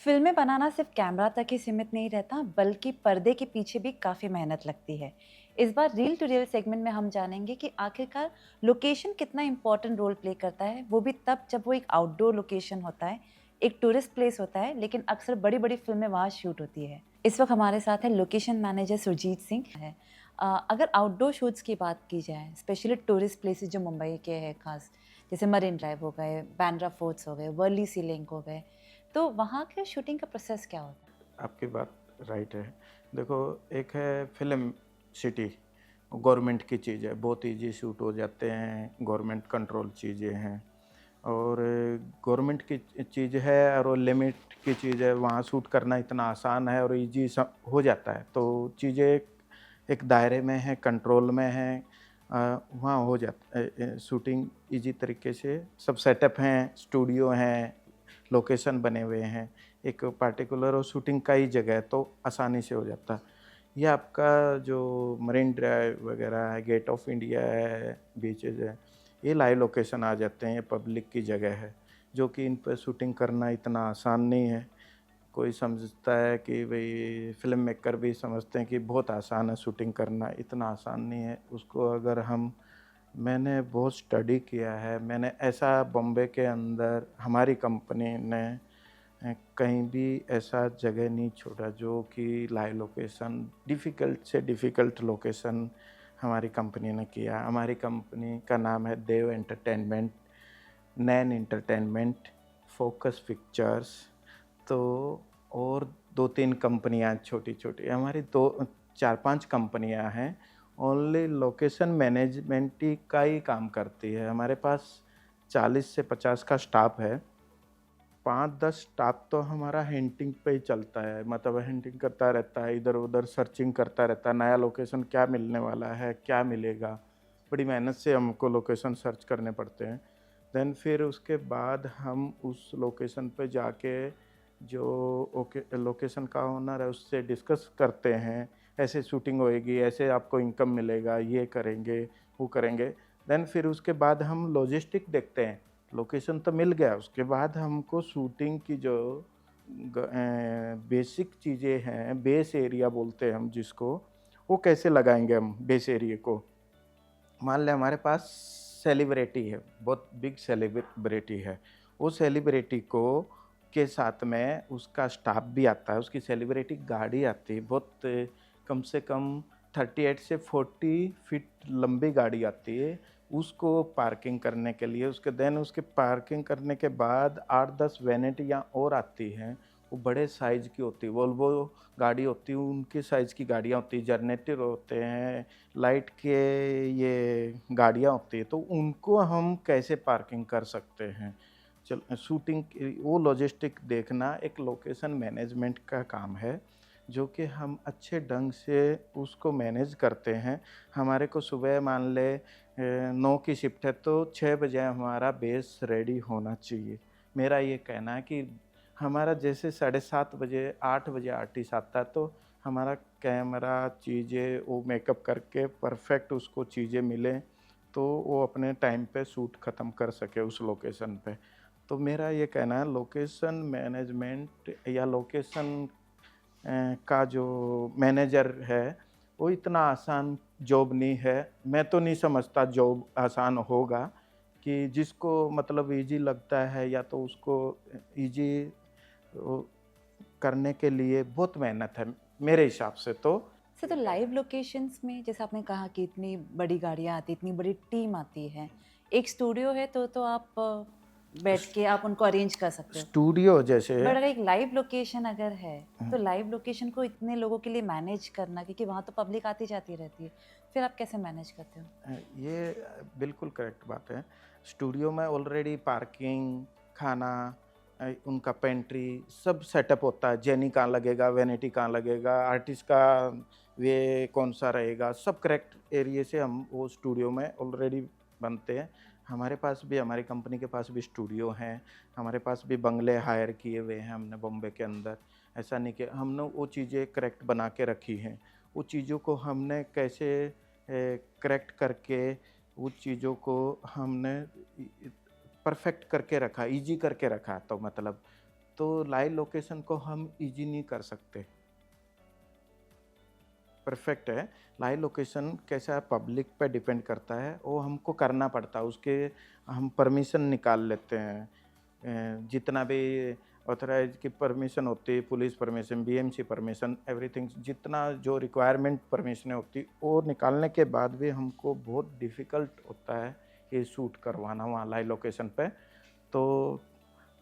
फिल्में बनाना सिर्फ कैमरा तक ही सीमित नहीं रहता, बल्कि पर्दे के पीछे भी काफ़ी मेहनत लगती है। इस बार रील टू रियल सेगमेंट में हम जानेंगे कि आखिरकार लोकेशन कितना इम्पोर्टेंट रोल प्ले करता है, वो भी तब जब वो एक आउटडोर लोकेशन होता है, एक टूरिस्ट प्लेस होता है, लेकिन अक्सर बड़ी-बड़ी फिल्में वहाँ शूट होती है। इस वक्त हमारे साथ है लोकेशन मैनेजर सुरजीत सिंह है। अगर आउटडोर शूट्स की बात की जाए, स्पेशली टूरिस्ट प्लेसेस जो मुंबई के हैं खास, जैसे मरीन ड्राइव हो गए, बांद्रा फोर्ट्स हो गए, वर्ली सी लिंक हो गए, तो वहाँ के शूटिंग का प्रोसेस क्या होता है? आपकी बात राइट है। देखो, एक है फ़िल्म सिटी, गवर्नमेंट की चीज़ है, बहुत ईज़ी शूट हो जाते हैं, गवर्नमेंट कंट्रोल चीज़ें हैं। और गवर्नमेंट की चीज़ है और वो लिमिट की चीज़ है, वहाँ शूट करना इतना आसान है और ईज़ी स हो जाता है। तो चीज़ें एक दायरे में हैं, कंट्रोल में हैं, वहाँ हो शूटिंग ईज़ी तरीके से सब सेटअप हैं, स्टूडियो हैं, लोकेशन बने हुए हैं, एक पार्टिकुलर और शूटिंग का ही जगह है, तो आसानी से हो जाता है। ये आपका जो मरीन ड्राइव वगैरह है, गेट ऑफ इंडिया है, बीचेज़ है, ये लाइव लोकेशन आ जाते हैं, ये पब्लिक की जगह है, जो कि इन पे शूटिंग करना इतना आसान नहीं है। कोई समझता है कि भई फ़िल्म मेकर भी समझते हैं कि बहुत आसान है शूटिंग करना, इतना आसान नहीं है। उसको अगर हम मैंने बहुत स्टडी किया है, मैंने ऐसा बॉम्बे के अंदर हमारी कंपनी ने कहीं भी ऐसा जगह नहीं छोड़ा जो कि लाइव लोकेशन डिफ़िकल्ट से डिफ़िकल्ट लोकेशन हमारी कंपनी ने किया। हमारी कंपनी का नाम है देव एंटरटेनमेंट, नैन एंटरटेनमेंट, फोकस पिक्चर्स। तो और 2-3 कंपनियाँ छोटी-छोटी हमारी 2 4-5 कंपनियाँ हैं, ओनली लोकेशन मैनेजमेंट ही का ही काम करती है। हमारे पास 40 से 50 का स्टाफ है। 5-10 स्टाफ तो हमारा हिंटिंग पे ही चलता है, मतलब हिंटिंग करता रहता है, इधर-उधर सर्चिंग करता रहता है, नया लोकेशन क्या मिलने वाला है, क्या मिलेगा? बड़ी मेहनत से हमको लोकेशन सर्च करने पड़ते हैं। देन फिर उसके बाद हम उस लोकेशन पे जाके जो लोकेशन का ओनर है उससे डिस्कस करते हैं, ऐसे शूटिंग होएगी, ऐसे आपको इनकम मिलेगा, ये करेंगे, वो करेंगे। देन फिर उसके बाद हम लॉजिस्टिक देखते हैं। लोकेशन तो मिल गया, उसके बाद हमको शूटिंग की जो बेसिक चीज़ें हैं, बेस एरिया बोलते हैं हम जिसको, वो कैसे लगाएँगे हम बेस एरिया को। मान लें हमारे पास सेलिब्रिटी है, बहुत बिग सेलिब्रिटी है। वो सेलिब्रिटी को के साथ में उसका स्टाफ भी आता है, उसकी सेलिब्रिटी गाड़ी आती है, बहुत कम से कम 38 से 40 फीट लंबी गाड़ी आती है, उसको पार्किंग करने के लिए। उसके देन उसके पार्किंग करने के बाद 8-10 वैनिटियाँ और आती हैं, वो बड़े साइज़ की होती है, वोल्वो गाड़ी होती है, उनके साइज़ की गाड़ियाँ होती हैं, जनरेटर होते हैं, लाइट के ये गाड़ियाँ होती हैं, तो उनको हम कैसे पार्किंग कर सकते हैं? शूटिंग की वो लॉजिस्टिक देखना एक लोकेशन मैनेजमेंट का काम है, जो कि हम अच्छे ढंग से उसको मैनेज करते हैं। हमारे को सुबह मान लें 9 की शिफ्ट है, तो 6 बजे हमारा बेस रेडी होना चाहिए। मेरा ये कहना है कि हमारा जैसे साढ़े 7 बजे, 8 बजे आर्टिस्ट आता है, तो हमारा कैमरा चीज़ें वो मेकअप करके परफेक्ट उसको चीज़ें मिलें, तो वो अपने टाइम पे शूट ख़त्म कर सके उस लोकेशन पे। तो मेरा ये कहना है लोकेशन मैनेजमेंट या लोकेशन का जो मैनेजर है, वो इतना आसान जॉब नहीं है। मैं तो नहीं समझता जॉब आसान होगा, कि जिसको मतलब ईज़ी लगता है या तो उसको ईज़ी ओ करने के लिए बहुत मेहनत है, मेरे हिसाब से तो। सर, तो लाइव लोकेशंस में जैसे आपने कहा कि इतनी बड़ी गाड़ियाँ आती, इतनी बड़ी टीम आती है। एक स्टूडियो है तो आप बैठ स के आप उनको अरेंज कर सकते हो। स्टूडियो जैसे बट अगर एक लाइव लोकेशन अगर है, तो लाइव लोकेशन को इतने लोगों के लिए मैनेज करना, क्योंकि वहाँ तो पब्लिक आती-जाती रहती है, फिर आप कैसे मैनेज करते हो? ये बिल्कुल करेक्ट बात है। स्टूडियो में ऑलरेडी पार्किंग, खाना, उनका पेंट्री सब सेटअप होता है। जेनी कहाँ लगेगा, वैनिटी कहाँ लगेगा, आर्टिस्ट का वे कौन-सा रहेगा, सब करेक्ट एरिये से हम वो स्टूडियो में ऑलरेडी बनते हैं। हमारे पास भी हमारी कंपनी के पास भी स्टूडियो हैं, हमारे पास भी बंगले हायर किए हुए हैं हमने बॉम्बे के अंदर। ऐसा नहीं कि हमने वो चीज़ें करेक्ट बना के रखी हैं। वो चीज़ों को हमने कैसे करेक्ट करके उस चीज़ों को हमने परफेक्ट करके रखा, ईज़ी करके रखा, तो मतलब तो लाइव लोकेशन को हम इजी नहीं कर सकते। परफेक्ट है, लाइव लोकेशन कैसा है पब्लिक पे डिपेंड करता है, वो हमको करना पड़ता है, उसके हम परमिशन निकाल लेते हैं। जितना भी ऑथराइज की परमिशन होती है, police permission, BMC permission, everything जितना जो रिक्वायरमेंट परमिशन होती, वो निकालने के बाद भी हमको बहुत डिफ़िकल्ट होता है ये शूट करवाना वहाँ लाइव लोकेशन पे। तो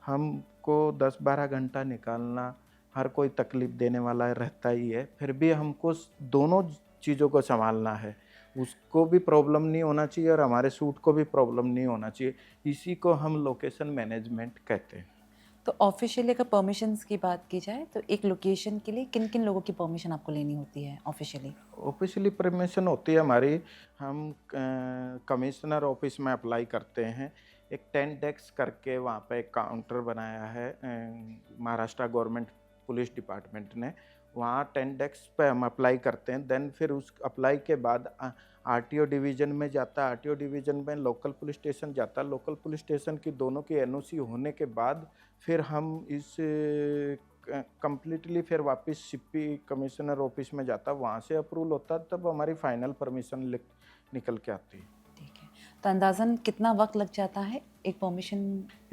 हमको 10-12 घंटा निकालना हर कोई तकलीफ़ देने वाला रहता ही है, फिर भी हमको दोनों चीज़ों को सँभालना है। उसको भी प्रॉब्लम नहीं होना चाहिए और हमारे शूट को भी प्रॉब्लम नहीं होना चाहिए। इसी को हम लोकेशन मैनेजमेंट कहते हैं। तो ऑफिशियली अगर परमिशंस की बात की जाए तो एक लोकेशन के लिए किन-किन लोगों की परमिशन आपको लेनी होती है ऑफिशियली? ऑफ़िशियली परमिशन होती है हमारी, हम कमिश्नर ऑफ़िस में अप्लाई करते हैं। एक 10 डेस्क करके वहाँ पे एक काउंटर बनाया है महाराष्ट्र गवर्नमेंट पुलिस डिपार्टमेंट ने। वहाँ 10 डेस्क पे हम अप्लाई करते हैं, देन फिर उस अप्लाई के बाद आरटीओ डिवीज़न में जाता है, आरटीओ डिवीज़न में लोकल पुलिस स्टेशन जाता है, लोकल पुलिस स्टेशन की दोनों की एनओसी होने के बाद फिर हम इस कंप्लीटली फिर वापस सीपी कमिश्नर ऑफिस में जाता, वहाँ से अप्रूवल होता, तब हमारी फाइनल परमिशन निकल के आती है। ठीक है। तो अंदाज़न कितना वक़्त लग जाता है एक परमिशन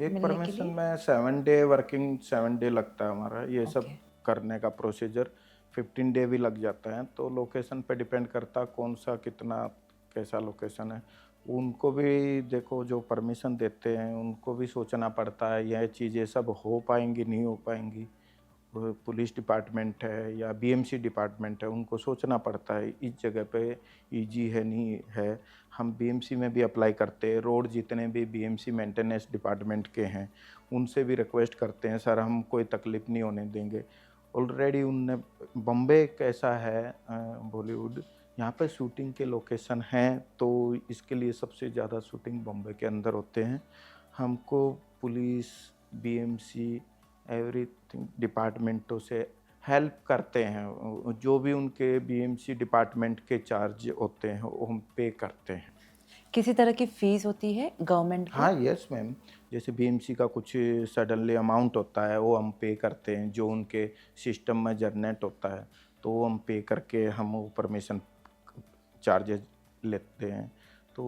एक मिलने के परमिशन लिए? में 7 डे वर्किंग 7 डे लगता है हमारा ये सब ओके। करने का प्रोसीजर। 15 डे भी लग जाता है, तो लोकेशन पे डिपेंड करता कौन सा कितना कैसा लोकेशन है। उनको भी देखो जो परमिशन देते हैं उनको भी सोचना पड़ता है यह चीज़ें सब हो पाएंगी नहीं हो पाएंगी। वो पुलिस डिपार्टमेंट है या बीएमसी डिपार्टमेंट है, उनको सोचना पड़ता है इस जगह पे ईजी है नहीं है। हम बीएमसी में भी अप्लाई करते हैं, रोड जितने भी बीएमसी मेंटेनेंस डिपार्टमेंट के हैं उनसे भी रिक्वेस्ट करते हैं सर हम कोई तकलीफ़ नहीं होने देंगे। ऑलरेडी उनने बॉम्बे एक ऐसा है बॉलीवुड, यहाँ पे शूटिंग के लोकेशन हैं तो इसके लिए सबसे ज़्यादा शूटिंग बॉम्बे के अंदर होते हैं। हमको पुलिस, बीएमसी एवरीथिंग डिपार्टमेंटों से हेल्प करते हैं, जो भी उनके बीएमसी डिपार्टमेंट के चार्ज होते हैं वो हम पे करते हैं। किसी तरह की फ़ीस होती है गवर्नमेंट को? हाँ, यस मैम, जैसे बीएमसी का कुछ सडनली अमाउंट होता है वो हम पे करते हैं, जो उनके सिस्टम में जनरेट होता है तो वो हम पे करके हम वो परमिशन चार्जेज लेते हैं। तो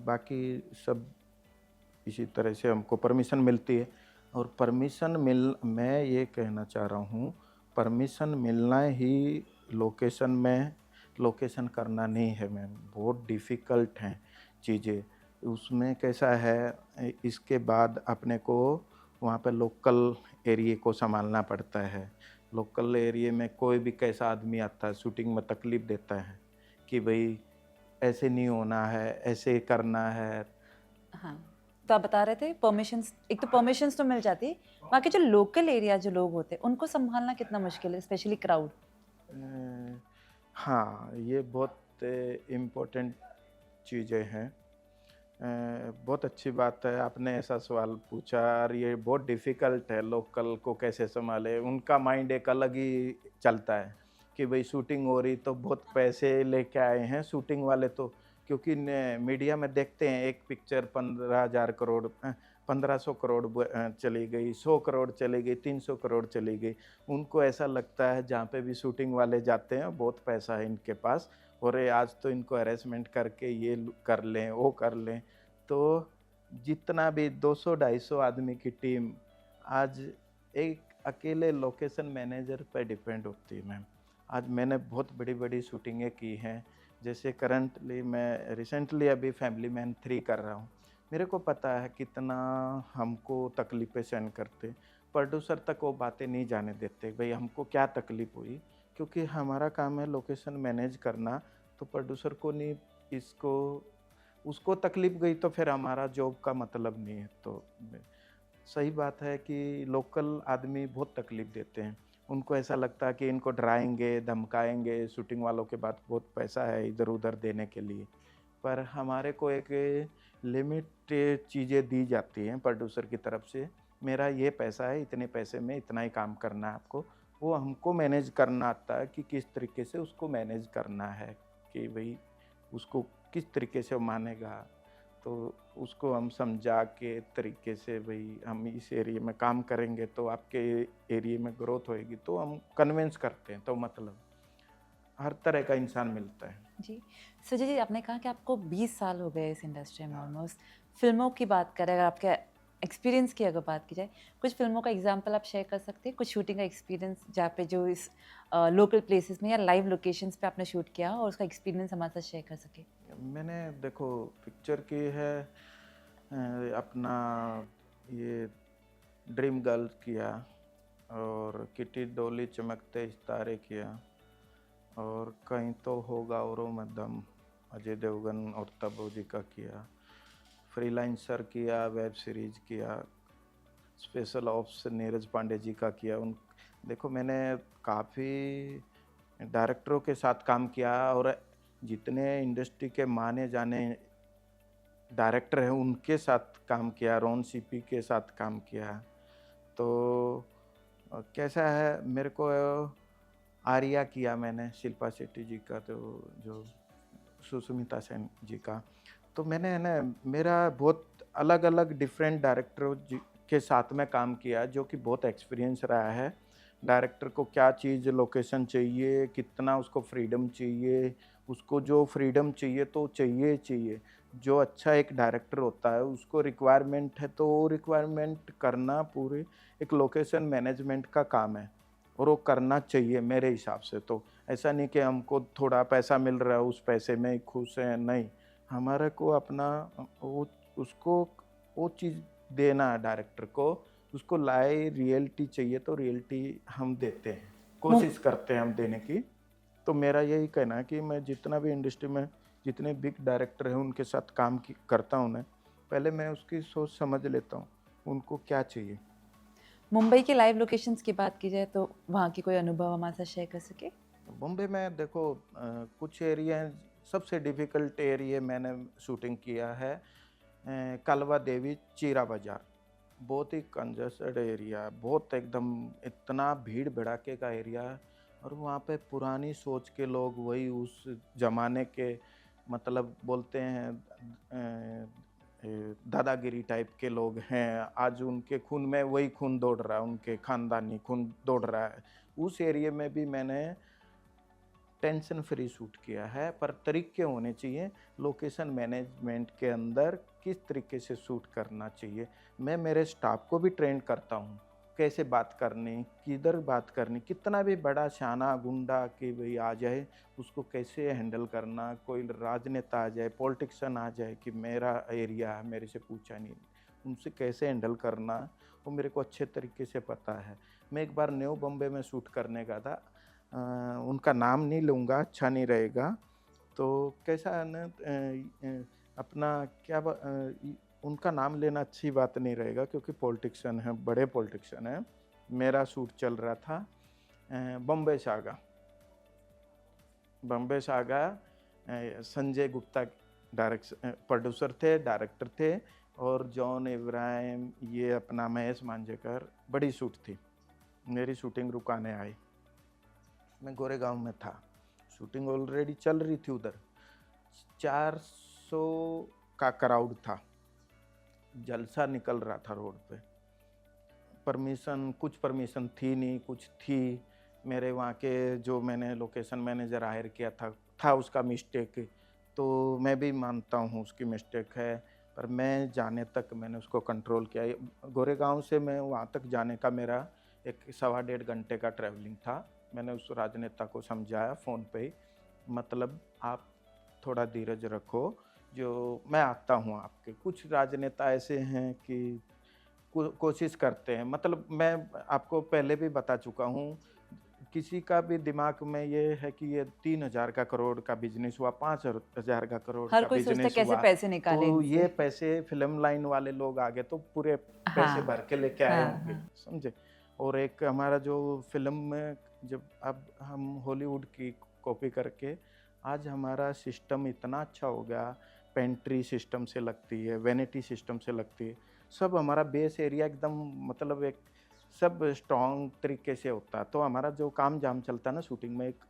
बाकी सब इसी तरह से हमको परमिशन मिलती है। और परमिशन मिल मैं ये कहना चाह रहा हूँ, परमिशन मिलना ही लोकेशन में लोकेशन करना नहीं है मैम, बहुत डिफ़िकल्ट हैं चीज़ें। उसमें कैसा है इसके बाद अपने को वहाँ पे लोकल एरिये को सँभालना पड़ता है। लोकल एरिये में कोई भी कैसा आदमी आता है शूटिंग में तकलीफ़ देता है कि भई ऐसे नहीं होना है, ऐसे करना है। हाँ, तो आप बता रहे थे परमिशंस, एक तो परमिशंस तो मिल जाती है, बाकी जो लोकल एरिया जो लोग होते हैं, उनको सँभालना कितना मुश्किल है, स्पेशली क्राउड? हाँ, ये बहुत इम्पोर्टेंट चीज़ें हैं। बहुत अच्छी बात है आपने ऐसा सवाल पूछा और ये बहुत डिफ़िकल्ट है लोकल को कैसे सँभालें। उनका माइंड एक अलग ही चलता है कि भई शूटिंग हो रही तो बहुत पैसे लेके आए हैं शूटिंग वाले तो, क्योंकि न मीडिया में देखते हैं एक पिक्चर 15,000 करोड़ 1500 करोड़ चली गई, 100 करोड़ चली गई, 300 करोड़ चली गई। उनको ऐसा लगता है जहाँ पे भी शूटिंग वाले जाते हैं बहुत पैसा है इनके पास और ये आज तो इनको हैरेसमेंट करके ये कर लें, वो कर लें। तो जितना भी 200-250 आदमी की टीम आज एक अकेले लोकेशन मैनेजर पे डिपेंड होती है मैम। आज मैंने बहुत बड़ी-बड़ी शूटिंगें की हैं, जैसे करंटली मैं रिसेंटली अभी फैमिली मैन 3 कर रहा हूँ। मेरे को पता है कितना हमको तकलीफ़ें सहन करते, प्रोड्यूसर तक वो बातें नहीं जाने देते, भई हमको क्या तकलीफ़ हुई, क्योंकि हमारा काम है लोकेशन मैनेज करना, तो प्रोड्यूसर को नहीं इसको उसको तकलीफ़ गई तो फिर हमारा जॉब का मतलब नहीं है। तो सही बात है कि लोकल आदमी बहुत तकलीफ़ देते हैं। उनको ऐसा लगता है कि इनको डराएँगे, धमकाएँगे, शूटिंग वालों के पास बहुत पैसा है इधर-उधर देने के लिए। पर हमारे को एक लिमिटेड चीज़ें दी जाती हैं प्रोड्यूसर की तरफ से, मेरा ये पैसा है, इतने पैसे में इतना ही काम करना है आपको। वो हमको मैनेज करना आता है कि किस तरीके से उसको मैनेज करना है, कि भई उसको किस तरीके से वो मानेगा। तो उसको हम समझा के तरीके से भाई हम इस एरिया में काम करेंगे तो आपके एरिया में ग्रोथ होएगी, तो हम कन्विंस करते हैं। तो मतलब हर तरह का इंसान मिलता है। जी। सुजय जी, आपने कहा कि आपको 20 साल हो गए इस इंडस्ट्री में ऑलमोस्ट। फ़िल्मों की बात करें, अगर आपके एक्सपीरियंस की अगर बात की जाए, कुछ फ़िल्मों का एग्ज़ाम्पल आप शेयर कर सकते हैं? कुछ शूटिंग का एक्सपीरियंस जहाँ पे जो इस लोकल प्लेसेस में या लाइव लोकेशंस पे आपने शूट किया हो और उसका एक्सपीरियंस हमारे साथ शेयर कर सकें? मैंने देखो पिक्चर की है अपना ये ड्रीम गर्ल किया, और किटी डोली चमकते सितारे किया, और कहीं तो होगा औरों में दम अजय देवगन और तब्बू जी का किया, फ्रीलांसर किया, वेब सीरीज किया, स्पेशल ऑप्स नीरज पांडे जी का किया। उन देखो मैंने काफ़ी डायरेक्टरों के साथ काम किया, और जितने इंडस्ट्री के माने जाने डायरेक्टर हैं उनके साथ काम किया, रोन सीपी के साथ काम किया। तो कैसा है, मेरे को आर्या किया मैंने शिल्पा शेट्टी जी का, तो जो सुष्मिता सेन जी का। तो मैंने है ना मेरा बहुत अलग अलग डिफरेंट डायरेक्टरों जी के साथ में काम किया, जो कि बहुत एक्सपीरियंस रहा है। डायरेक्टर को क्या चीज़ लोकेशन चाहिए, कितना उसको फ्रीडम चाहिए, उसको जो फ्रीडम चाहिए तो चाहिए चाहिए। जो अच्छा एक डायरेक्टर होता है उसको रिक्वायरमेंट है तो वो रिक्वायरमेंट करना पूरे एक लोकेशन मैनेजमेंट का काम है, और वो करना चाहिए मेरे हिसाब से। तो ऐसा नहीं कि हमको थोड़ा पैसा मिल रहा है उस पैसे में खुश हैं, नहीं। हमारे को अपना वो उसको वो चीज़ देना है डायरेक्टर को, उसको लाए रियलिटी चाहिए तो रियलिटी हम देते हैं, मुम कोशिश करते हैं हम देने की। तो मेरा यही कहना है कि मैं जितना भी इंडस्ट्री में जितने बिग डायरेक्टर हैं उनके साथ काम करता हूँ ना, पहले मैं उसकी सोच समझ लेता हूँ उनको क्या चाहिए। मुंबई की लाइव लोकेशंस की बात की जाए तो वहाँ की कोई अनुभव हमारे साथ शेयर कर सकें? बॉम्बे में देखो कुछ एरिया हैं, सबसे डिफ़िकल्ट एरिया मैंने शूटिंग किया है कालवा देवी चीरा बाज़ार। बहुत ही कंजस्टेड एरिया, बहुत एकदम इतना भीड़ भड़ाके का एरिया है, और वहाँ पे पुरानी सोच के लोग, वही उस ज़माने के मतलब बोलते हैं दादागिरी टाइप के लोग हैं। आज उनके खून में वही खून दौड़ रहा है, उनके ख़ानदानी खून दौड़ रहा है। उस एरिया में भी मैंने टेंशन फ्री शूट किया है, पर तरीके होने चाहिए लोकेशन मैनेजमेंट के अंदर किस तरीके से शूट करना चाहिए। मैं मेरे स्टाफ को भी ट्रेन करता हूँ, कैसे बात करनी, किधर बात करनी, कितना भी बड़ा शाना गुंडा कि भाई आ जाए उसको कैसे हैंडल करना, कोई राजनेता आ जाए, पॉलिटिशियन आ जाए कि मेरा एरिया है मेरे से पूछा नहीं, उनसे कैसे हैंडल करना वो मेरे को अच्छे तरीके से पता है। मैं एक बार न्यू बॉम्बे में शूट करने का था, उनका नाम नहीं लूँगा, अच्छा नहीं रहेगा। तो कैसा है ना अपना उनका नाम लेना अच्छी बात नहीं रहेगा क्योंकि पॉलिटिशियन हैं, बड़े पॉलिटिशियन हैं। मेरा शूट चल रहा था Bombay saga. Bombay saga Sanjay Gupta producer थे, डायरेक्टर थे, और जॉन इब्राहिम, ये अपना महेश मांजरेकर, बड़ी शूट थी। मेरी शूटिंग रुकाने आई। मैं गोरेगांव में था, शूटिंग ऑलरेडी चल रही थी उधर। 400 का क्राउड था, जलसा निकल रहा था रोड पे। कुछ परमिशन थी नहीं, कुछ थी। मेरे वहाँ के जो मैंने लोकेशन मैनेजर हायर किया था उसका मिस्टेक, तो मैं भी मानता हूँ उसकी मिस्टेक है, पर मैं जाने तक मैंने उसको कंट्रोल किया। गोरेगांव से मैं वहाँ तक जाने का मेरा 1 सवा डेढ़ घंटे का ट्रैवलिंग था। मैंने उस राजनेता को समझाया फ़ोन पे ही, मतलब आप थोड़ा धीरज रखो, जो मैं आता हूँ आपके। कुछ राजनेता ऐसे हैं कि कोशिश करते हैं, मतलब मैं आपको पहले भी बता चुका हूँ, किसी का भी दिमाग में ये है कि ये 3,000 का करोड़ का बिजनेस हुआ, 5,000 का करोड़ हर का कोई सोचता है बिजनेस कैसे हुआ, पैसे निकालें तो ये इनसे। पैसे फिल्म लाइन वाले लोग आगे तो पूरे पैसे भर हाँ, के लेके आए हाँ, होंगे, हाँ। समझे। और एक हमारा जो फिल्म में, जब अब हम हॉलीवुड की कॉपी करके, आज हमारा सिस्टम इतना अच्छा हो गया, पेंट्री सिस्टम से लगती है, वैनिटी सिस्टम से लगती है, सब हमारा बेस एरिया एकदम मतलब एक सब स्ट्रॉन्ग तरीके से होता है, तो हमारा जो काम जाम चलता है ना शूटिंग में, एक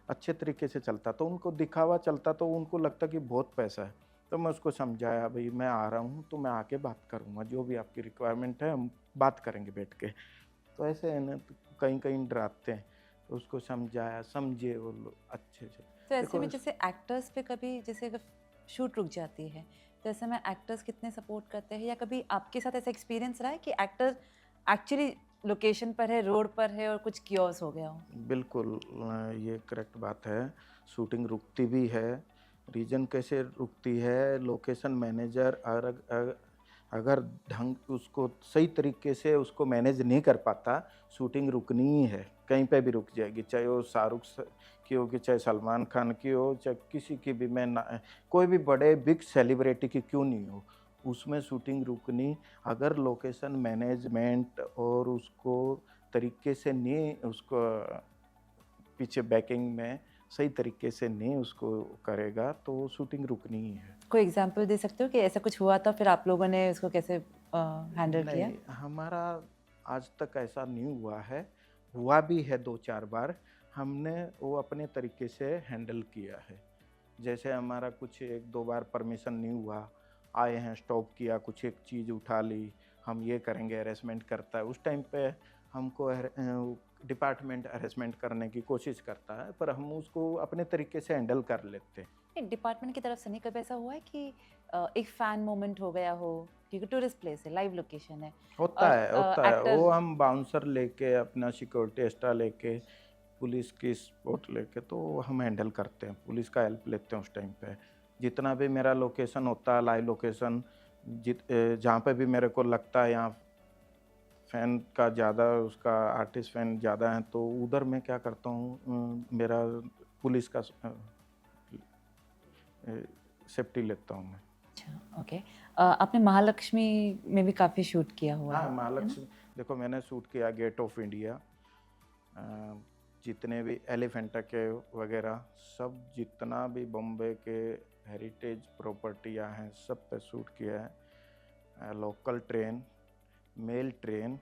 अच्छे तरीके से चलता। तो उनको दिखावा चलता, तो उनको लगता कि बहुत पैसा है, तो मैं उसको समझाया, भाई मैं आ रहा हूँ तो मैं आके बात करूँगा, जो भी आपकी रिक्वायरमेंट है हम बात करेंगे बैठ के। तो ऐसे है ना, तो कहीं कहीं डराते हैं, तो उसको समझाया, समझे वो लोग अच्छे से। तो ऐसे देखो में जैसे एक्टर्स पे कभी जैसे अगर शूट रुक जाती है तो ऐसे में एक्टर्स कितने सपोर्ट करते हैं, या कभी आपके साथ ऐसा एक्सपीरियंस रहा है कि एक्टर एक्चुअली लोकेशन पर है, रोड पर है और कुछ कियोस हो गया हो? बिल्कुल ये करेक्ट बात है। शूटिंग रुकती भी है। रीज़न कैसे रुकती है, लोकेशन मैनेजर अगर ढंग उसको सही तरीके से उसको मैनेज नहीं कर पाता, शूटिंग रुकनी ही है, कहीं पे भी रुक जाएगी। चाहे वो शाहरुख की हो, कि चाहे सलमान खान की हो, चाहे किसी की भी, मैं ना कोई भी बड़े बिग सेलिब्रिटी की क्यों नहीं हो, उसमें शूटिंग रुकनी, अगर लोकेशन मैनेजमेंट और उसको तरीके से नहीं, उसको पीछे बैकिंग में सही तरीके से नहीं उसको करेगा, तो शूटिंग रुकनी ही है। कोई एग्जांपल दे सकते हो कि ऐसा कुछ हुआ था फिर आप लोगों ने उसको कैसे हैंडल किया? नहीं, हमारा आज तक ऐसा नहीं हुआ है, हुआ भी है 2-4 बार, हमने वो अपने तरीके से हैंडल किया है। जैसे हमारा कुछ 1-2 बार परमिशन नहीं हुआ, आए हैं, स्टॉप किया, कुछ एक चीज़ उठा ली, हम ये करेंगे, हैरेसमेंट करता है, उस टाइम पे हमको डिपार्टमेंट हैरेसमेंट करने की कोशिश करता है, पर हम उसको अपने तरीके से हैंडल कर लेते हैं। नहीं, डिपार्टमेंट की तरफ से नहीं, कभी ऐसा हुआ है कि एक फैन मोमेंट हो गया हो, क्योंकि टूरिस्ट प्लेस है, लाइव लोकेशन है और होता है, वो एक्टर हम बाउंसर लेके, अपना सिक्योरिटी एक्स्ट्रा लेके, पुलिस की सपोर्ट लेके, तो हम हैंडल करते हैं, पुलिस का हेल्प लेते हैं उस टाइम पे। जितना भी मेरा लोकेशन होता है, लाइव लोकेशन, जहाँ पे भी मेरे को लगता है यहाँ फ़ैन का ज़्यादा, उसका आर्टिस्ट फ़ैन ज़्यादा है, तो उधर मैं क्या करता हूँ, मेरा पुलिस का सेफ्टी लेता हूँ मैं। अच्छा, ओके। आपने महालक्ष्मी में भी काफ़ी शूट किया हुआ हाँ, है ना? महालक्ष्मी, देखो मैंने शूट किया गेट ऑफ इंडिया, जितने भी एलिफेंटा के वगैरह, सब जितना भी बॉम्बे के हेरिटेज प्रॉपर्टियाँ हैं, सब पे शूट किया है। Local train, mail train,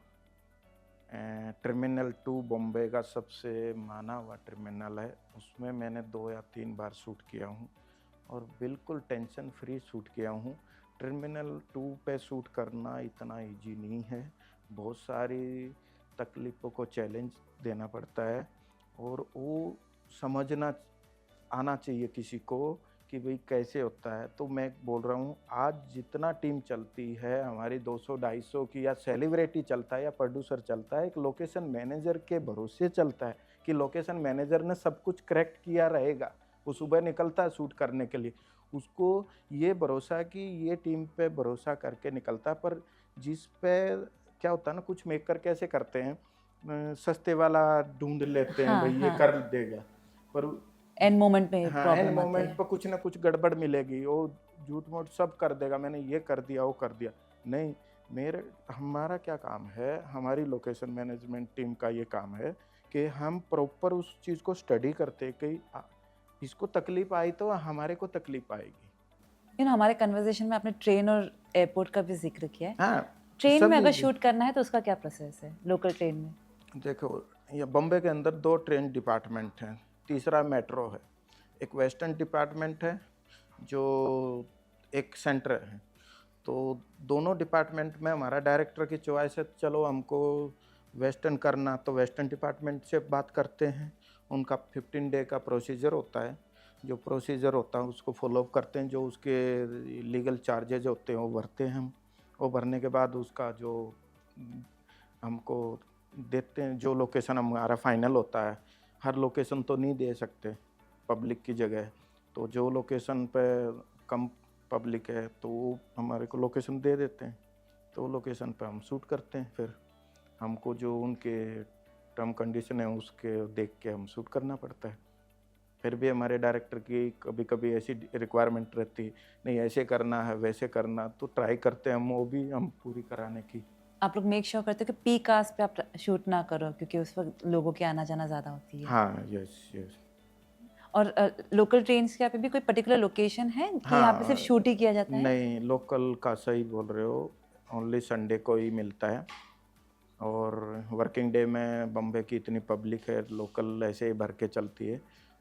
terminal 2 Bombay का सबसे माना हुआ टर्मिनल है, उसमें मैंने 2 या 3 बार शूट किया हूँ और बिल्कुल टेंशन फ्री शूट किया हूँ। टर्मिनल 2 पे शूट करना इतना इजी नहीं है, बहुत सारी तकलीफ़ों को चैलेंज देना पड़ता है, और वो समझना आना चाहिए किसी को कि भाई कैसे होता है। तो मैं बोल रहा हूँ, आज जितना टीम चलती है हमारी 200-250 की, या सेलिब्रिटी चलता है या प्रोड्यूसर चलता है, एक लोकेशन मैनेजर के भरोसे चलता है कि लोकेशन मैनेजर ने सब कुछ करेक्ट किया रहेगा। वो सुबह निकलता है शूट करने के लिए, उसको ये भरोसा है कि ये टीम पे भरोसा करके निकलता है। पर जिस पे क्या होता है ना, कुछ मेकर कैसे करते हैं, सस्ते वाला ढूँढ लेते हैं, हाँ, भई ये हाँ। कर देगा। पर एंड मोमेंट में हाँ, एंड प्रॉब्लम आती मोमेंट है। पे कुछ ना कुछ गड़बड़ मिलेगी, वो झूठ-मूठ सब कर देगा, मैंने ये कर दिया, वो कर दिया। नहीं, मेरे हमारा क्या काम है, हमारी लोकेशन मैनेजमेंट टीम का ये काम है कि हम प्रॉपर उस चीज़ को स्टडी करते हैं कि इसको तकलीफ़ आई तो हमारे को तकलीफ़ आएगी। हमारे कन्वर्सेशन में आपने ट्रेन और एयरपोर्ट का भी ज़िक्र किया है। हाँ, ट्रेन में सभी अगर शूट करना है तो उसका क्या प्रोसेस है, लोकल ट्रेन में? देखो, ये बॉम्बे के अंदर 2 ट्रेन डिपार्टमेंट हैं, तीसरा मेट्रो है। एक वेस्टर्न डिपार्टमेंट है, जो एक सेंटर है। तो दोनों डिपार्टमेंट में हमारा डायरेक्टर की चॉइस है, चलो हमको वेस्टर्न करना, तो वेस्टर्न डिपार्टमेंट से बात करते हैं। उनका 15 डे का प्रोसीजर होता है, जो प्रोसीजर होता है उसको फॉलो अप करते हैं, जो उसके लीगल चार्जेज होते हैं वो भरते हैं हम। वो भरने के बाद उसका जो हमको देते हैं, जो लोकेशन हमारा फाइनल होता है, हर लोकेशन तो नहीं दे सकते पब्लिक की जगह, तो जो लोकेशन पे कम पब्लिक है तो वो हमारे को लोकेशन दे देते हैं, तो लोकेशन पे हम शूट करते हैं। फिर हमको जो उनके टर्म कंडीशन है उसके देख के हम शूट करना पड़ता है। फिर भी हमारे डायरेक्टर की कभी कभी ऐसी रिक्वायरमेंट रहती है, नहीं ऐसे करना है वैसे करना, तो ट्राई करते हैं हम वो भी हम पूरी कराने की। आप लोग मेक श्योर करते हो कि पीक आवर्स पे आप शूट ना करो, क्योंकि उस वक्त लोगों की आना जाना ज़्यादा होती है। हाँ, यस यस। और लोकल ट्रेन्स के यहाँ पे भी कोई पर्टिकुलर लोकेशन है कि यहाँ पे सिर्फ हाँ, शूट ही किया जाता है? नहीं, लोकल का सही बोल रहे हो, ओनली संडे को ही मिलता है, और वर्किंग डे में बम्बे की इतनी पब्लिक है, लोकल ऐसे ही भर के चलती है,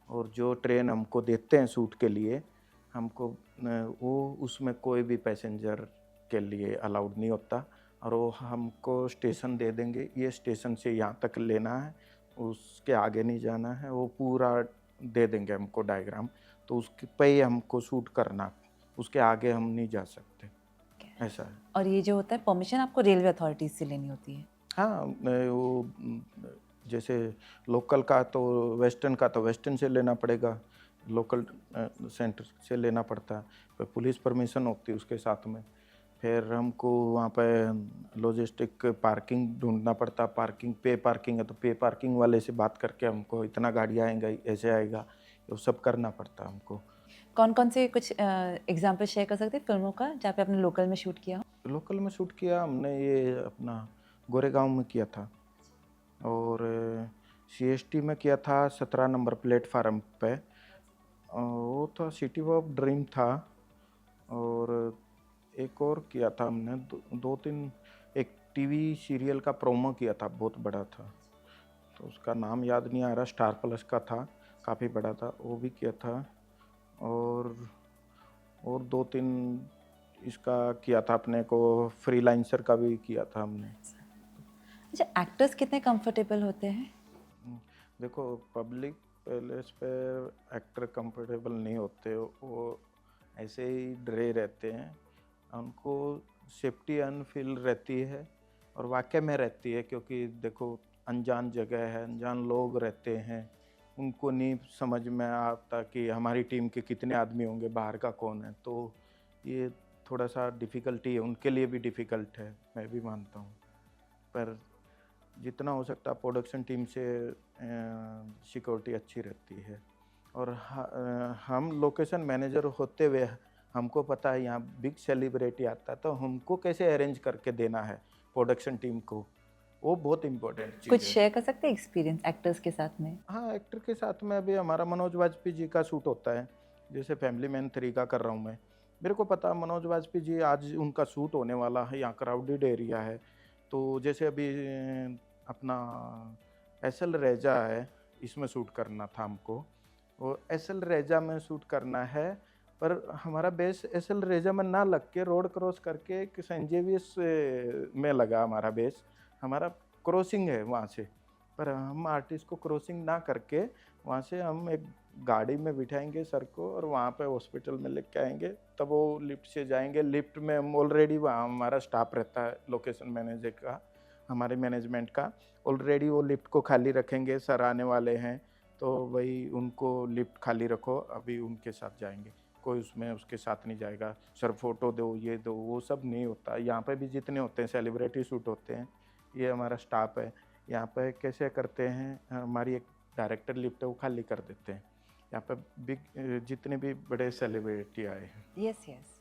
और जो ट्रेन हमको देते हैं शूट के लिए, हमको वो उसमें कोई भी पैसेंजर के लिए अलाउड नहीं होता, और वो हमको स्टेशन दे देंगे, ये स्टेशन से यहाँ तक लेना है, उसके आगे नहीं जाना है, वो पूरा दे देंगे हमको डायग्राम, तो उसके पे ही हमको शूट करना, उसके आगे हम नहीं जा सकते, ऐसा है। और ये जो होता है परमिशन आपको रेलवे अथॉरिटीज से लेनी होती है? हाँ, वो जैसे लोकल का तो वेस्टर्न का तो वेस्टर्न से लेना पड़ेगा, लोकल सेंटर से लेना पड़ता है, फिर पुलिस परमिशन होती है उसके साथ में। फिर हमको वहाँ पे लॉजिस्टिक पार्किंग ढूंढना पड़ता, पार्किंग पे पार्किंग है तो पे पार्किंग वाले से बात करके हमको इतना गाड़ी आएगा, ऐसे आएगा, वो सब करना पड़ता हमको। कौन कौन से कुछ एग्जाम्पल शेयर कर सकते हैं फिल्मों का जहाँ पे आपने लोकल में शूट किया हो? लोकल में शूट किया हमने, ये अपना गोरेगांव में किया था, और सीएसटी में किया था 17 नंबर प्लेटफार्म पे, वो था सिटी ऑफ ड्रीम था, और एक और किया था हमने, दो तीन, एक टीवी सीरियल का प्रोमो किया था, बहुत बड़ा था, तो उसका नाम याद नहीं आ रहा, स्टार प्लस का था, काफ़ी बड़ा था, वो भी किया था, और दो तीन इसका किया था अपने को, फ्रीलांसर का भी किया था हमने। अच्छा, एक्टर्स कितने कंफर्टेबल होते हैं? देखो, पब्लिक प्लेस पे एक्टर कंफर्टेबल नहीं होते, वो ऐसे ही डरे रहते हैं, उनको सेफ्टी अनफील रहती है, और वाकई में रहती है, क्योंकि देखो अनजान जगह है, अनजान लोग रहते हैं, उनको नहीं समझ में आता कि हमारी टीम के कितने आदमी होंगे, बाहर का कौन है, तो ये थोड़ा सा डिफ़िकल्टी है, उनके लिए भी डिफ़िकल्ट है, मैं भी मानता हूँ, पर जितना हो सकता प्रोडक्शन टीम से सिक्योरिटी अच्छी रहती है। और हम लोकेशन मैनेजर होते हुए हमको पता है यहाँ बिग सेलिब्रिटी आता है, तो हमको कैसे अरेंज करके देना है प्रोडक्शन टीम को, वो बहुत इम्पोर्टेंट चीज़ कुछ है। शेयर कर सकते हैं एक्सपीरियंस एक्टर्स के साथ में? हाँ, एक्टर के साथ में अभी हमारा मनोज वाजपेयी जी का शूट होता है, जैसे फैमिली मैन 3 का कर रहा हूँ मैं, मेरे को पता मनोज वाजपेयी जी आज उनका शूट होने वाला है, यहाँ क्राउडेड एरिया है, तो जैसे अभी अपना एसएल रेजा है, इसमें शूट करना था हमको, और एसएल रेजा में शूट करना है, पर हमारा बेस एसएल रेजा में ना लग के रोड क्रॉस करके एक सेंट जेवियर्स में लगा हमारा बेस, हमारा क्रॉसिंग है वहाँ से, पर हम आर्टिस्ट को क्रॉसिंग ना करके वहाँ से हम एक गाड़ी में बिठाएंगे सर को, और वहाँ पे हॉस्पिटल में लेके आएंगे, तब वो लिफ्ट से जाएंगे, लिफ्ट में हम ऑलरेडी वहाँ हमारा स्टाफ रहता है, लोकेशन मैनेजर का, हमारे मैनेजमेंट का, ऑलरेडी वो लिफ्ट को खाली रखेंगे, सर आने वाले हैं तो वही उनको लिफ्ट खाली रखो, अभी उनके साथ जाएंगे, कोई उसमें उसके साथ नहीं जाएगा, सर फोटो दो, ये दो, वो सब नहीं होता। यहाँ पे भी जितने होते हैं सेलिब्रिटी शूट होते हैं, ये हमारा स्टाफ है, यहाँ पे कैसे करते हैं, हमारी एक डायरेक्टर लिफ्ट है वो खाली कर देते हैं, यहाँ पे बिग जितने भी बड़े सेलिब्रिटी आए हैं। यस यस,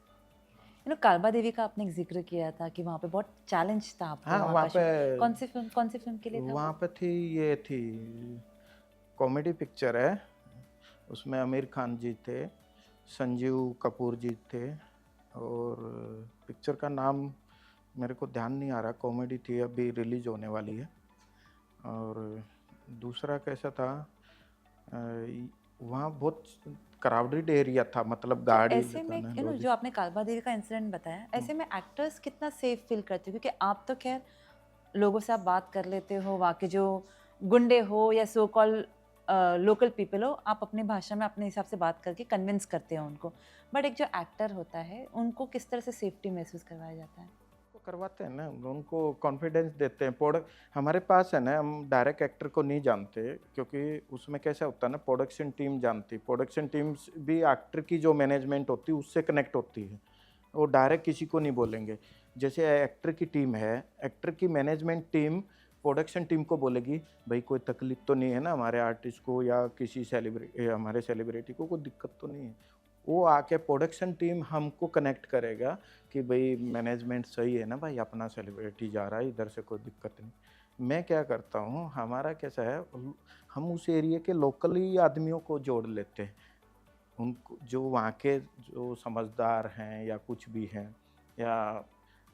कालबा देवी का आपने जिक्र किया था कि वहाँ पे बहुत चैलेंज था आपको हाँ, वहाँ वहाँ का पे शूट। कौन सी फिल्म के लिए था वहाँ वो? पे थी, ये थी कॉमेडी पिक्चर है, उसमें आमिर खान जी थे, संजीव कपूर जी थे, और पिक्चर का नाम मेरे को ध्यान नहीं आ रहा, कॉमेडी थी, अभी रिलीज होने वाली है। और दूसरा कैसा था, वहाँ बहुत क्राउडेड एरिया था, मतलब तो गाड़ी ऐसे में लगाना जो आपने कालबा देवी का इंसिडेंट बताया, ऐसे में एक्टर्स कितना सेफ फील करते हो? क्योंकि आप तो खैर लोगों से आप बात कर लेते हो, वहाँ के जो गुंडे हो या सो कॉल लोकल पीपल हो, आप अपनी भाषा में अपने हिसाब से बात करके कन्विंस करते हो उनको, बट एक जो एक्टर होता है उनको किस तरह से सेफ्टी महसूस करवाया जाता है? वो करवाते हैं ना, उनको कॉन्फिडेंस देते हैं। प्रोडक्ट हमारे पास है ना, हम डायरेक्ट एक्टर को नहीं जानते, क्योंकि उसमें कैसा होता है ना, प्रोडक्शन टीम जानती, प्रोडक्शन टीम भी एक्टर की जो मैनेजमेंट होती है उससे कनेक्ट होती है, वो डायरेक्ट किसी को नहीं बोलेंगे। जैसे एक्टर की टीम है, एक्टर की मैनेजमेंट टीम प्रोडक्शन टीम को बोलेगी भाई कोई तकलीफ तो नहीं है ना हमारे आर्टिस्ट को, या किसी हमारे सेलिब्रिटी को कोई दिक्कत तो नहीं है, वो आके प्रोडक्शन टीम हमको कनेक्ट करेगा कि भाई मैनेजमेंट सही है ना भाई, अपना सेलिब्रिटी जा रहा है इधर से, कोई दिक्कत नहीं। मैं क्या करता हूँ, हमारा कैसा है, हम उस एरिया के लोकली आदमियों को जोड़ लेते हैं, उनको जो वहाँ के जो समझदार हैं या कुछ भी हैं, या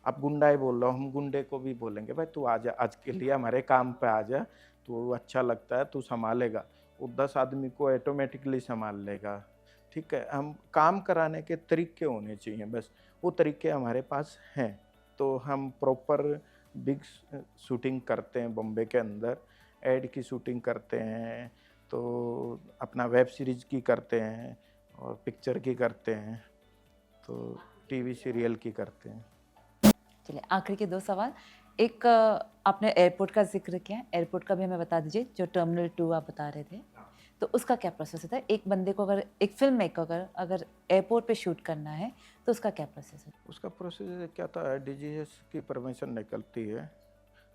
आप गुंडा ही बोल रहा हो, हम गुंडे को भी बोलेंगे भाई तू आ जा, आज के लिए हमारे काम पे आ जा, तू अच्छा लगता है, तू संभालेगा, वो 10 आदमी को ऑटोमेटिकली संभाल लेगा, ठीक है? हम काम कराने के तरीके होने चाहिए बस, वो तरीके हमारे पास हैं। तो हम प्रॉपर बिग शूटिंग करते हैं बॉम्बे के अंदर, एड की शूटिंग करते हैं, तो अपना वेब सीरीज़ की करते हैं और पिक्चर की करते हैं, तो टीवी सीरियल की करते हैं। चलिए आखिरी के 2 सवाल। एक आपने एयरपोर्ट का ज़िक्र किया है, एयरपोर्ट का भी हमें बता दीजिए जो टर्मिनल 2 आप बता रहे थे। तो उसका क्या प्रोसेस होता है? एक बंदे को अगर एक फ़िल्म मेकर अगर एयरपोर्ट पे शूट करना है तो उसका क्या प्रोसेस है? उसका प्रोसीजर क्या होता है, डीजीएस की परमिशन निकलती है,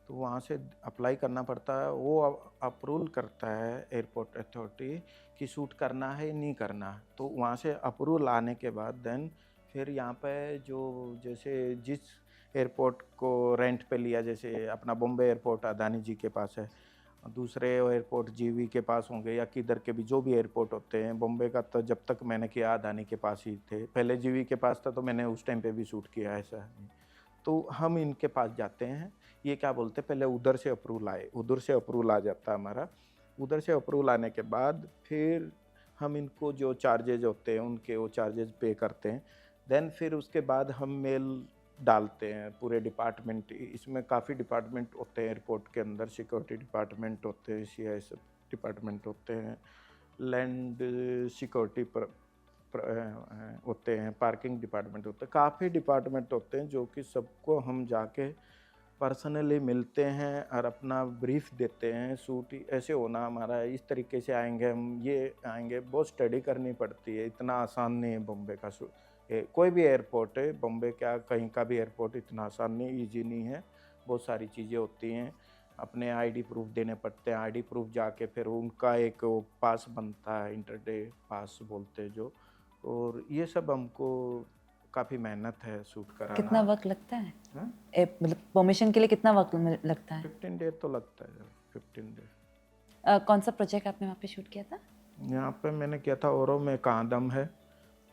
तो वहाँ से अप्लाई करना पड़ता है, वो अप्रूवल करता है एयरपोर्ट अथॉरिटी कि शूट करना है नहीं करना है। तो वहाँ से अप्रूवल आने के बाद देन फिर यहाँ पे जो जैसे जिस एयरपोर्ट को रेंट पे लिया, जैसे अपना बॉम्बे एयरपोर्ट अदानी जी के पास है, दूसरे एयरपोर्ट जीवी के पास होंगे या किधर के भी जो भी एयरपोर्ट होते हैं। बॉम्बे का तो जब तक मैंने किया अदानी के पास ही थे, पहले जीवी के पास था तो मैंने उस टाइम पे भी शूट किया है ऐसा नहीं। तो हम इनके पास जाते हैं, ये क्या बोलते हैं पहले उधर से अप्रूवल आए, उधर से अप्रूवल आ जाता है हमारा। उधर से अप्रूवल आने के बाद फिर हम इनको जो चार्जेज़ होते हैं उनके वो चार्जेज़ पे करते हैं। देन फिर उसके बाद हम मेल डालते हैं पूरे डिपार्टमेंट, इसमें काफ़ी डिपार्टमेंट होते हैं एयरपोर्ट के अंदर, सिक्योरिटी डिपार्टमेंट होते हैं, सीआईएसएफ डिपार्टमेंट होते हैं, लैंड सिक्योरिटी होते हैं, पार्किंग डिपार्टमेंट होते हैं, काफ़ी डिपार्टमेंट होते हैं जो कि सबको हम जाके पर्सनली मिलते हैं और अपना ब्रीफ देते हैं। शूट ऐसे होना हमारा है, इस तरीके से आएंगे हम, ये आएंगे, बहुत स्टडी करनी पड़ती है, इतना आसान नहीं है बॉम्बे का शूट। कोई भी एयरपोर्ट है, बॉम्बे क्या कहीं का भी एयरपोर्ट इतना आसान नहीं, ईजी नहीं है, बहुत सारी चीज़ें होती हैं, अपने आईडी प्रूफ देने पड़ते हैं, आईडी प्रूफ जाके फिर उनका एक वो पास बनता है, इंटरडे पास बोलते हैं जो, और ये सब हमको काफ़ी मेहनत है शूट कितना कराना। वक़्त लगता है? हाँ? मतलब परमिशन के लिए कितना वक़्त लगता है? 15 डे तो लगता है, 15 डे। कौन-सा प्रोजेक्ट आपने वहाँ पे शूट किया था? यहाँ पे मैंने किया था औरों में कहाँ दम है,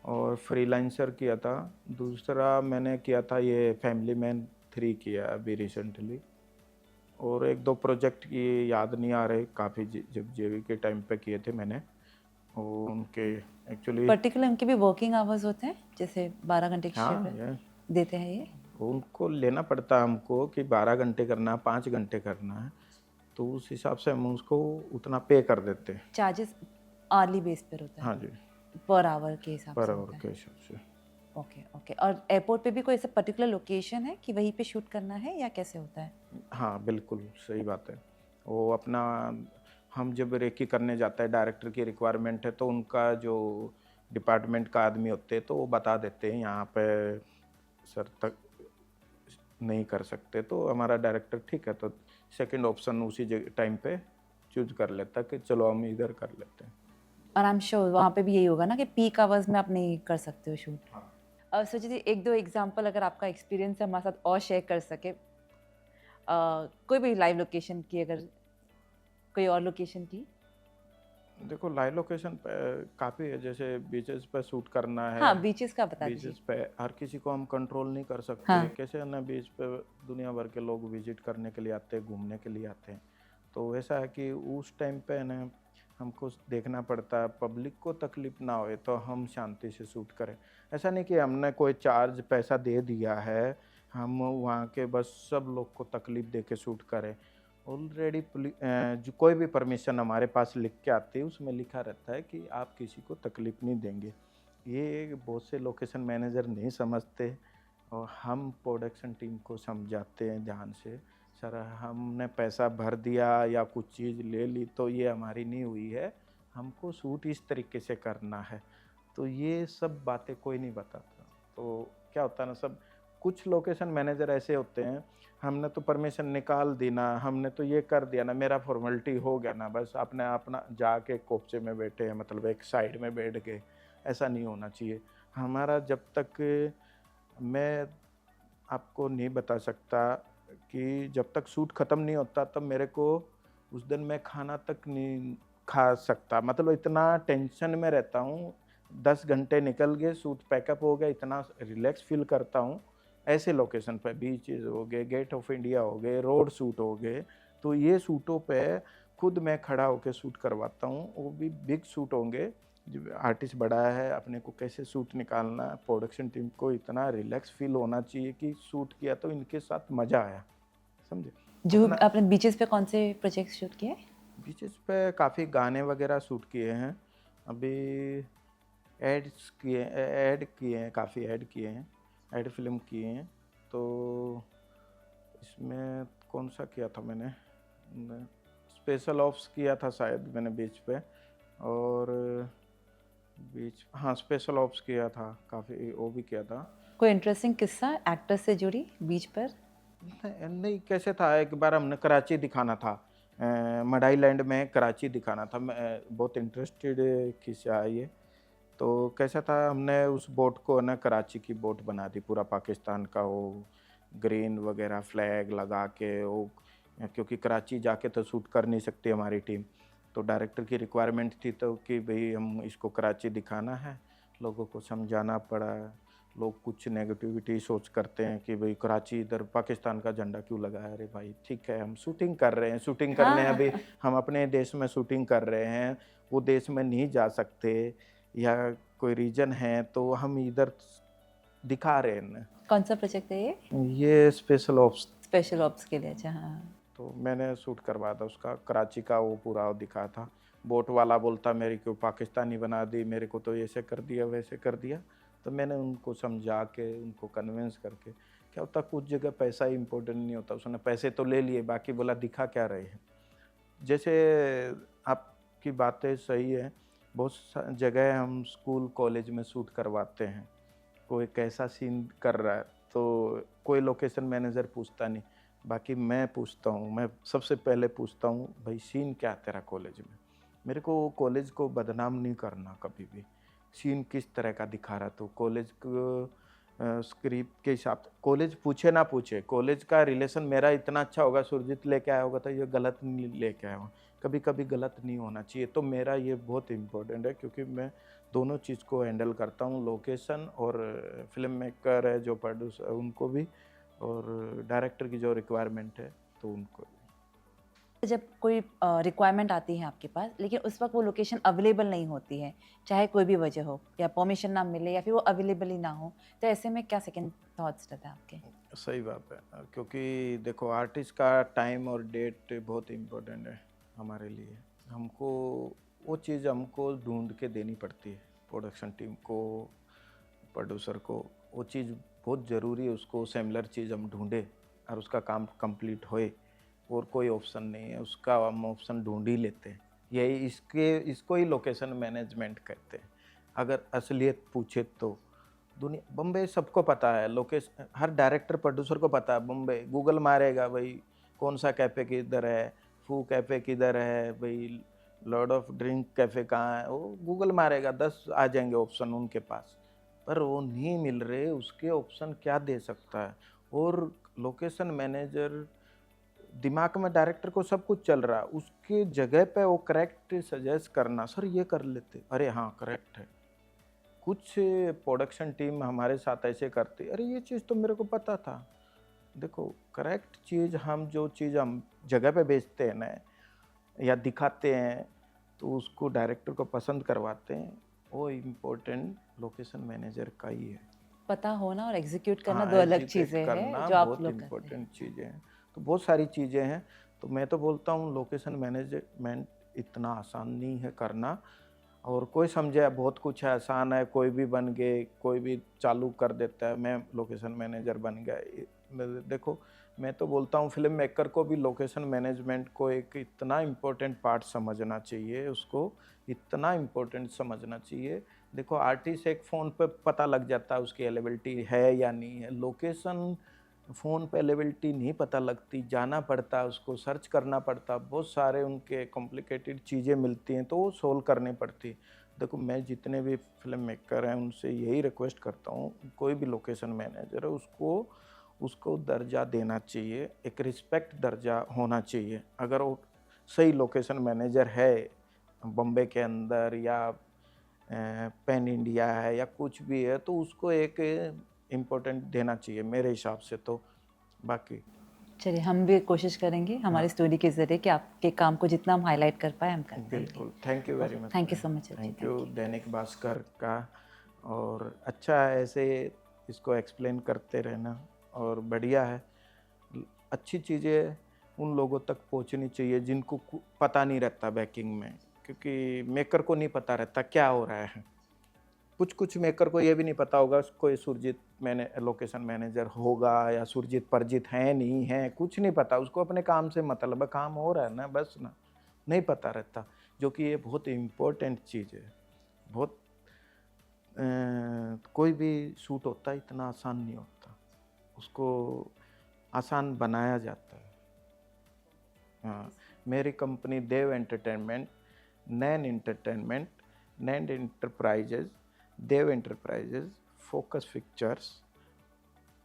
और फ्रीलांसर किया था। दूसरा मैंने किया था ये फैमिली मैन 3 किया अभी रिसेंटली, और 1-2 प्रोजेक्ट की याद नहीं आ रहे, काफ़ी जब जेवी के टाइम पे किए थे मैंने, और उनके एक्चुअली पर्टिकुलर उनके भी वर्किंग आवर्स होते हैं? जैसे 12 घंटे की शिफ्ट हाँ, ये देते हैं ये? उनको लेना पड़ता है हमको कि 12 घंटे करना है, 5 घंटे करना है, तो उस हिसाब से हम उसको उतना पे कर देते हैं। चार्जेस आर्ली बेस पर होता है? हाँ जी, पर आवर के हिसाब पर से आवर होता के है? हिसाब से। Okay, okay. और एयरपोर्ट पे भी कोई ऐसा पर्टिकुलर लोकेशन है कि वहीं पे शूट करना है या कैसे होता है? हाँ, बिल्कुल सही बात है। वो अपना हम जब रेकी करने जाते हैं, डायरेक्टर की रिक्वायरमेंट है तो उनका जो डिपार्टमेंट का आदमी होते हैं तो वो बता देते हैं यहाँ पे सर तक नहीं कर सकते, तो हमारा डायरेक्टर ठीक है तो सेकंड ऑप्शन उसी टाइम पे चूज कर लेता है कि चलो हम इधर कर लेते हैं। और आई एम श्योर वहाँ पे भी यही होगा ना कि पीक आवर्स में आप नहीं कर सकते हो शूट। हाँ। सुजीत जी, 1-2 एग्जांपल अगर आपका एक्सपीरियंस हमारे साथ और शेयर कर सके, कोई भी लाइव लोकेशन की, अगर कोई और लोकेशन की? देखो लाइव लोकेशन पे काफ़ी है, जैसे बीचेस पे शूट करना है। हाँ, बीचेस का बता दीजिए। बीचेस पे हर किसी को हम कंट्रोल नहीं कर सकते। हाँ। कैसे है ना, बीच पे दुनिया भर के लोग विजिट करने के लिए आते हैं, घूमने के लिए आते हैं, तो ऐसा है कि उस टाइम पे ना हमको देखना पड़ता है पब्लिक को तकलीफ ना होए तो हम शांति से शूट करें। ऐसा नहीं कि हमने कोई चार्ज पैसा दे दिया है, हम वहाँ के बस सब लोग को तकलीफ दे के शूट करें। ऑलरेडी जो कोई भी परमिशन हमारे पास लिख के आती है उसमें लिखा रहता है कि आप किसी को तकलीफ नहीं देंगे। ये बहुत से लोकेशन मैनेजर नहीं समझते, और हम प्रोडक्शन टीम को समझाते हैं ध्यान से, सर हमने पैसा भर दिया या कुछ चीज़ ले ली तो ये हमारी नहीं हुई है, हमको शूट इस तरीके से करना है। तो ये सब बातें कोई नहीं बताता। तो क्या होता है ना, सब कुछ लोकेशन मैनेजर ऐसे होते हैं, हमने तो परमिशन निकाल दी ना, हमने तो ये कर दिया ना, मेरा फॉर्मेलिटी हो गया ना, बस अपने अपना जाके कोपचे में बैठे हैं, मतलब एक साइड में बैठ गए। ऐसा नहीं होना चाहिए हमारा। जब तक मैं आपको नहीं बता सकता कि जब तक शूट ख़त्म नहीं होता तब मेरे को उस दिन मैं खाना तक नहीं खा सकता, मतलब इतना टेंशन में रहता हूँ। 10 घंटे निकल गए, शूट पैकअप हो गया, इतना रिलैक्स फील करता हूँ। ऐसे लोकेशन पे बीचेस हो गए, गेट ऑफ इंडिया हो गए, रोड शूट हो गए, तो ये शूटों पे खुद मैं खड़ा होकर शूट करवाता हूँ, वो भी बिग शूट होंगे जब आर्टिस्ट बड़ा है, अपने को कैसे शूट निकालना, प्रोडक्शन टीम को इतना रिलैक्स फील होना चाहिए कि शूट किया तो इनके साथ मज़ा आया, समझे? जो अपना आपने बीचेस पे कौन से प्रोजेक्ट शूट किए? बीचेस पे काफ़ी गाने वगैरह शूट किए हैं। अभी ऐड किए हैं, काफ़ी ऐड किए हैं, ऐड फिल्म किए हैं। तो इसमें कौन सा किया था मैंने, स्पेशल ऑप्स किया था शायद मैंने बीच पे, और बीच, हाँ स्पेशल ऑप्स किया था, काफ़ी वो भी किया था। कोई इंटरेस्टिंग किस्सा एक्टर से जुड़ी बीच पर? नहीं नहीं, कैसे था, एक बार हमने कराची दिखाना था, मडाई लैंड में कराची दिखाना था। मैं बहुत इंटरेस्टेड किस्सा है ये। तो कैसा था, हमने उस बोट को ना कराची की बोट बना दी, पूरा पाकिस्तान का वो ग्रीन वगैरह फ्लैग लगा के वो, क्योंकि कराची जाके तो शूट कर नहीं सकती हमारी टीम। तो डायरेक्टर की रिक्वायरमेंट थी तो कि भाई हम इसको कराची दिखाना है। लोगों को समझाना पड़ा। लोग कुछ नेगेटिविटी सोच करते हैं कि भाई कराची इधर पाकिस्तान का झंडा क्यों लगाया। अरे भाई ठीक है, हम शूटिंग कर रहे हैं, शूटिंग करने हाँ, अभी हम अपने देश में शूटिंग कर रहे हैं, वो देश में नहीं जा सकते या कोई रीजन है तो हम इधर दिखा रहे हैं ना। कौन सा प्रोजेक्ट है ये? ये स्पेशल ऑप्स, स्पेशल ऑप्स के लिए, अच्छा हाँ। तो मैंने शूट करवाया था उसका, कराची का वो पूरा दिखा था। बोट वाला बोलता मेरे को पाकिस्तानी बना दी, मेरे को तो ऐसे कर दिया वैसे कर दिया। तो मैंने उनको समझा के, उनको कन्विंस करके, क्या होता कुछ जगह पैसा ही इम्पोर्टेंट नहीं होता, उसने पैसे तो ले लिए, बाकी बोला दिखा क्या रहे हैं। जैसे आपकी बातें सही है, बहुत जगह हम स्कूल कॉलेज में शूट करवाते हैं, कोई कैसा सीन कर रहा है तो कोई लोकेशन मैनेजर पूछता नहीं, बाकी मैं पूछता हूँ। मैं सबसे पहले पूछता हूँ भाई सीन क्या है तेरा कॉलेज में। मेरे को कॉलेज को बदनाम नहीं करना कभी भी। सीन किस तरह का दिखा रहा तो कॉलेज को स्क्रिप्ट के हिसाब से, कॉलेज पूछे ना पूछे, कॉलेज का रिलेशन मेरा इतना अच्छा होगा, सुरजीत लेके आया होगा तो ये गलत नहीं लेके आया होगा, कभी कभी गलत नहीं होना चाहिए। तो मेरा ये बहुत इम्पोर्टेंट है, क्योंकि मैं दोनों चीज़ को हैंडल करता हूँ, लोकेशन और फिल्म मेकर है जो प्रोड्यूसर उनको भी, और डायरेक्टर की जो रिक्वायरमेंट है तो उनको भी। जब कोई रिक्वायरमेंट आती है आपके पास, लेकिन उस वक्त वो लोकेशन अवेलेबल नहीं होती है, चाहे कोई भी वजह हो, या परमिशन ना मिले या फिर वो अवेलेबल ही ना हो, तो ऐसे में क्या सेकंड थॉट्स रहता है आपके? सही बात है, क्योंकि देखो आर्टिस्ट का टाइम और डेट बहुत इम्पोर्टेंट है हमारे लिए। हमको वो चीज़ हमको ढूंढ के देनी पड़ती है, प्रोडक्शन टीम को, प्रोड्यूसर को। वो चीज़ बहुत ज़रूरी है, उसको सिमिलर चीज़ हम ढूंढे और उसका काम कंप्लीट होए, और कोई ऑप्शन नहीं है, उसका हम ऑप्शन ढूंढ ही लेते हैं। यही इसको ही लोकेशन मैनेजमेंट कहते हैं। अगर असलियत पूछे तो दुनिया, बम्बई सबको पता है, लोकेशन हर डायरेक्टर प्रोड्यूसर को पता है। बम्बई गूगल मारेगा भाई कौन सा कैफ़े किधर है, फू कैफ़े किधर है भाई, लॉर्ड ऑफ ड्रिंक कैफ़े कहाँ है, वो गूगल मारेगा 10 आ जाएंगे ऑप्शन उनके पास। पर वो नहीं मिल रहे, उसके ऑप्शन क्या दे सकता है। और लोकेशन मैनेजर, दिमाग में डायरेक्टर को सब कुछ चल रहा है, उसके जगह पे वो करेक्ट सजेस्ट करना, सर ये कर लेते, अरे हाँ करेक्ट है। कुछ प्रोडक्शन टीम हमारे साथ ऐसे करती, अरे ये चीज़ तो मेरे को पता था। देखो करेक्ट चीज़, हम जो चीज़ हम जगह पे बेचते हैं ना या दिखाते हैं, तो उसको डायरेक्टर को पसंद करवाते हैं, वो इम्पोर्टेंट लोकेशन मैनेजर का ही है। पता होना और एग्जीक्यूट करना हाँ, दो अलग एजुकेट चीज़ें हैं करना जो आप बहुत लोग करते हैं। इम्पोर्टेंट चीज़ें हैं। तो बहुत सारी चीज़ें हैं, तो मैं तो बोलता हूँ लोकेशन मैनेजमेंट इतना आसान नहीं है करना। और कोई समझे बहुत कुछ है, आसान है, कोई भी बन गए, कोई भी चालू कर देता है, मैं लोकेशन मैनेजर बन गया। देखो मैं तो बोलता हूँ फिल्म मेकर को भी लोकेशन मैनेजमेंट को एक इतना इम्पोर्टेंट पार्ट समझना चाहिए, उसको इतना इम्पोर्टेंट समझना चाहिए। देखो आर्टिस्ट एक फ़ोन पे पता लग जाता है उसकी अवेलेबिलिटी है या नहीं है, लोकेशन फ़ोन पे अवेलेबिलिटी नहीं पता लगती, जाना पड़ता है, उसको सर्च करना पड़ता, बहुत सारे उनके कॉम्प्लिकेटेड चीज़ें मिलती हैं तो वो सोल्व करनी पड़ती। देखो मैं जितने भी फ़िल्म मेकर हैं उनसे यही रिक्वेस्ट करता हूँ, कोई भी लोकेशन मैनेजर है उसको उसको दर्जा देना चाहिए, एक रिस्पेक्ट दर्जा होना चाहिए। अगर वो सही लोकेशन मैनेजर है बॉम्बे के अंदर या पैन इंडिया है या कुछ भी है, तो उसको एक इम्पोर्टेंट देना चाहिए मेरे हिसाब से तो। बाकी चलिए हम भी कोशिश करेंगे हमारी स्टोरी के ज़रिए कि आपके काम को जितना हम हाईलाइट कर पाए हम कर पाएंगे। बिल्कुल, thank you very much. Thank you so much ji, thank thank you you. Dainik Bhaskar का। और अच्छा है ऐसे इसको एक्सप्लेन करते रहना, और बढ़िया है। अच्छी चीज़ें उन लोगों तक पहुंचनी चाहिए जिनको पता नहीं रहता बैकिंग में, क्योंकि मेकर को नहीं पता रहता क्या हो रहा है। कुछ कुछ मेकर को ये भी नहीं पता होगा कोई सुरजीत मैंने लोकेशन मैनेजर होगा या सुरजीत परजीत है नहीं है, कुछ नहीं पता उसको, अपने काम से मतलब है, काम हो रहा है ना बस ना, नहीं पता रहता। जो कि ये बहुत इम्पोर्टेंट चीज़ है। बहुत कोई भी शूट होता है इतना आसान नहीं होता, उसको आसान बनाया जाता है। हाँ, मेरी कंपनी देव एंटरटेनमेंट, नैन एंटरटेनमेंट, नैन एंटरप्राइजेज, देव एंटरप्राइजेज, फोकस पिक्चर्स,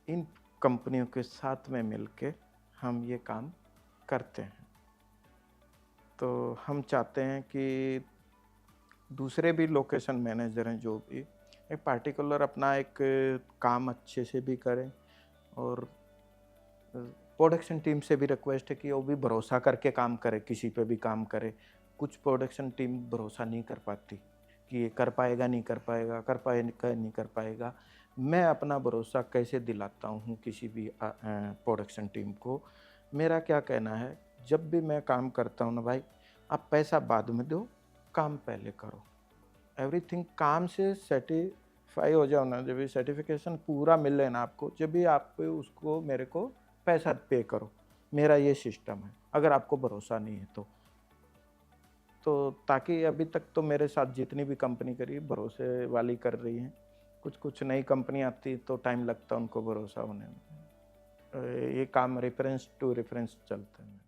इन कंपनियों के साथ में मिलके हम ये काम करते हैं। तो हम चाहते हैं कि दूसरे भी लोकेशन मैनेजर हैं जो भी एक पार्टिकुलर अपना एक काम अच्छे से भी करें, और प्रोडक्शन टीम से भी रिक्वेस्ट है कि वो भी भरोसा करके काम करे, किसी पे भी काम करे। कुछ प्रोडक्शन टीम भरोसा नहीं कर पाती कि ये कर पाएगा नहीं कर पाएगा, कर पाएगा नहीं कर पाएगा। मैं अपना भरोसा कैसे दिलाता हूँ किसी भी प्रोडक्शन टीम को। मेरा क्या कहना है, जब भी मैं काम करता हूँ ना भाई, आप पैसा बाद में दो, काम पहले करो। एवरीथिंग काम से सेटिस्फाई हो जाओ ना, जब भी सर्टिफिकेशन पूरा मिले ना आपको, जब भी आप उसको मेरे को पैसा पे करो। मेरा ये सिस्टम है, अगर आपको भरोसा नहीं है तो ताकि अभी तक तो मेरे साथ जितनी भी कंपनी करी भरोसे वाली कर रही हैं। कुछ कुछ नई कंपनी आती तो टाइम लगता उनको भरोसा होने में। ये काम रेफरेंस टू रेफरेंस चलता है।